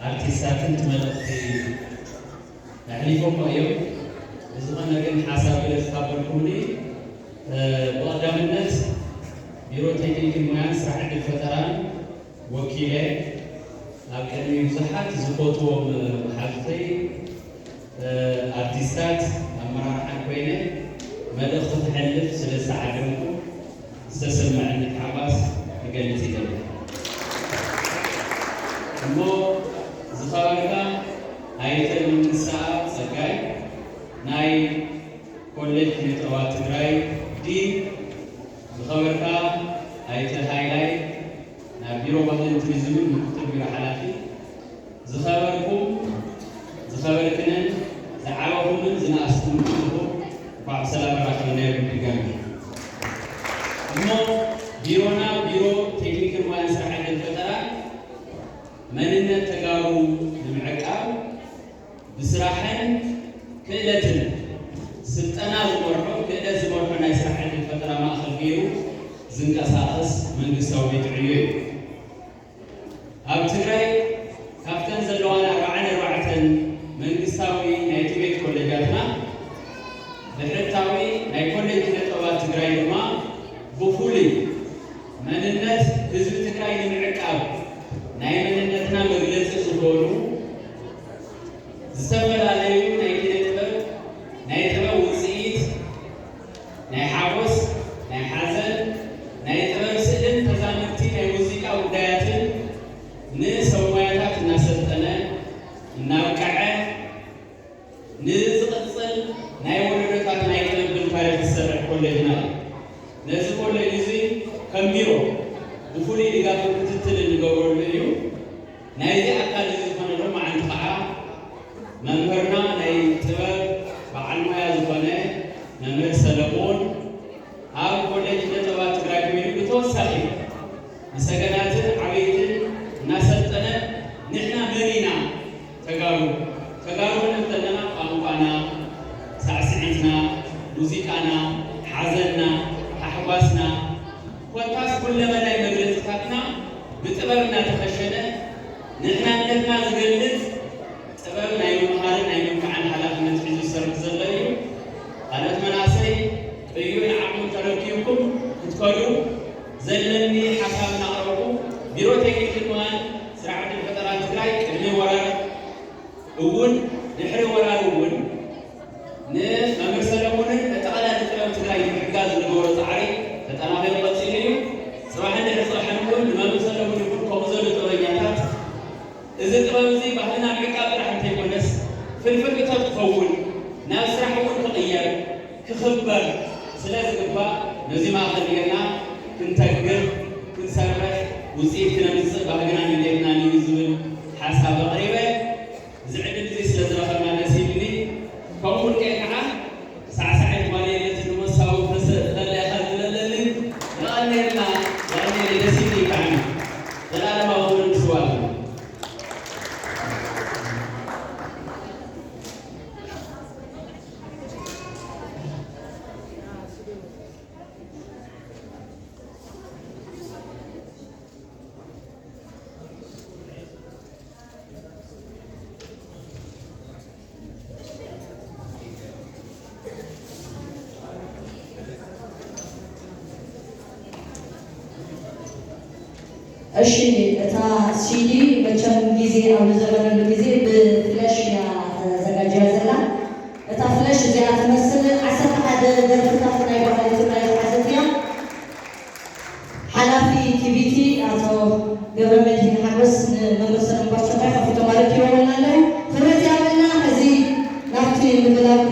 አርቲስታትን ትመለክቲ ናሕሊፎም እዮም ዝኾነ ግን ሓሳብ ገለ ዝካበልኩኒ ብቐዳምነት ቢሮ ቴክኒክን ሞያን ስራሕ ዕድል ፈጠራን ወኪለ ኣብ ቅድሚ ብዙሓት ዝፈትዎም መሓልፍተይ አርቲስታት ኣመራርሓን ኮይነ መልእኽቲ ትሕልፍ ስለ ዝተዓደምኩ ዝተሰምዐኒ ተሓጓስ ክገልጽ ይደሊ እሞ ዝኸበርካ ኣይተ ምንስኣብ ጸጋይ ናይ ኮሌጅ ኪነ-ጥበባት ትግራይ ዲን ዝኸበርካ ኣይተ ሃይላይ ናብ ቢሮ ባህልን ቱሪዝምን ምክትል ቢሮ ሓላፊ ዝኸበርኩም ዝኸበርክንን ዝዓበኹምን ዝነኣስኩም ኩልኩም እንኳዕ ብሰላም ረኺብና ኢሎም ድጋሚ እሞ ቢሮና ቢሮ ቴክኒክን ሞያን ስራሕ ዕድል ፈጠራ መንነት ተጋሩ ንምዕቃብ ብስራሕን ክእለትን ስልጠና ዝመርሖ ክእለት ዝመርሖ ናይ ስራሕ ዕድል ፈጠራ ማእኸል ገይሩ ዝንቀሳቐስ መንግስታዊ ቤት ዕዮ እዩ ኣብ ትግራይ ካብተን ዘለዋና 44 መንግስታዊ ናይ ትቤት ኮሌጃትና ብሕታዊ ናይ ኮሌጅ ኪነ-ጥበባት ትግራይ ድማ ብፍሉይ መንነት ህዝቢ ትግራይ ንምዕቃብ ናይ መንነትና መግለፂ ዝኾኑ ዝተፈላለዩ ናይ ኪነ-ጥበብ ናይ ጥበብ ውፅኢት ናይ ሓጎስ ናይ ሓዘን ናይ ጥበብ ስእልን ተዛመድቲ ናይ ሙዚቃ ጉዳያትን ንሰብ ሞያታት እናሰልጠነ እናብቅዐ ንዝቕፅል ናይ ወለዶታት ናይ ቅንብል ታሪክ ዝሰርሕ ኮሌጅና እዩ ነዚ ኮሌጅ እዚ ከም ቢሮ ብፍሉይ ድጋፍን ክትትል እንገብረሉ እዩ ናይዚ ኣካል እዚ ዝኾነ ዶ መዓንቲ ከዓ መምህርና ናይ ጥበብ በዓል ሞያ ዝኾነ መምህር ሰለሞን ኣብ ኮሌጅ ኪነ-ጥበባት ትግራይ ኮይኑ ብተወሳኺ ንሰገናትን ዓበይትን እናሰልጠነ ንሕና መሪና ተጋሩ ክንብል ከለና ቋንቋና ሳዕስዒትና ሙዚቃና ሓዘንና ታሕጓስና ኮታስ ኩለመናይ መግለፂታትና ብጥበብ እናተኸሸነ ንሕናነትና ዝገልጽ ጥበብ ናይ ምምሃርን ናይ ምምክዓን ሓላፍነት ሒዙ ዝሰርሕ ዘሎ እዩ ካልኦት መናእሰይ ቅዩን ዓቕሙን ተረኪብኩም ክትከዱ ዘለኒ ሓሳብ እናቕረቡ ቢሮ ቴክኒክን ሞያን ስራሕ ዕድል ፈጠራ ትግራይ ቅድሚ ወራር እውን ድሕሪ ወራር እውን ንመምህር ሰለሞንን ኣጠቓላይ ጥበብ ትግራይ ንምሕጋዝ ዝነበሮ ፃዕሪ ተጠናኺሩ ቀፂሉ እዩ ፅባሕን ድሕሪ ፅባሕን እውን ንመምህር ሰለሞን ይኹን ከምኡ ዘሎ ጥበበኛታት እዚ ጥበብ እዚ ባህልና ምዕቃብ ጥራሕ እንተይኮነስ ፍልፍል እቶት ክኸውን ናብ ስራሕ እውን ክቕየር ክኽበር ስለ ዝግባእ ነዚ ማእኸል ጌርና ክንተግር ክንሰርሕ ውፅኢት ክነምፅእ ባህልና ንዴትና ንዩ ዝብል ሓሳብ ኣቕሪበ ዝዕድል እዚ ስለ ዝረኸብና ደስ ይብልኒ ከምኡውን ከ ከዓ ሳዕሳዒት ማልየለት ንመሳዊ ተለኢኻ ዝለለልን ይቐኒልና ይቐኒለ ደስ ይብሊ ብጣዕሚ ዘላለማዊ እውን ንስዋል እሺ እታ ሲዲ መቸም ጊዜ ኣብ ዝነበረሉ ጊዜ ብፍለሽ እያ ተዘጋጅያ ዘላ እታ ፍለሽ እዚኣ ትመስል 11 ደርፍታት ናይ ባህሊ ትግራይ ዝሓዘት እያ ሓላፊ ቲቪቲ ኣቶ ገብረመድህን ሓጎስ ንመምህር ሰለሞን ባርቸካይ ከፊቶ ማለት ይረውና ኣለዉ ክብረት ያበልና ሕዚ ናብቲ ምምላክ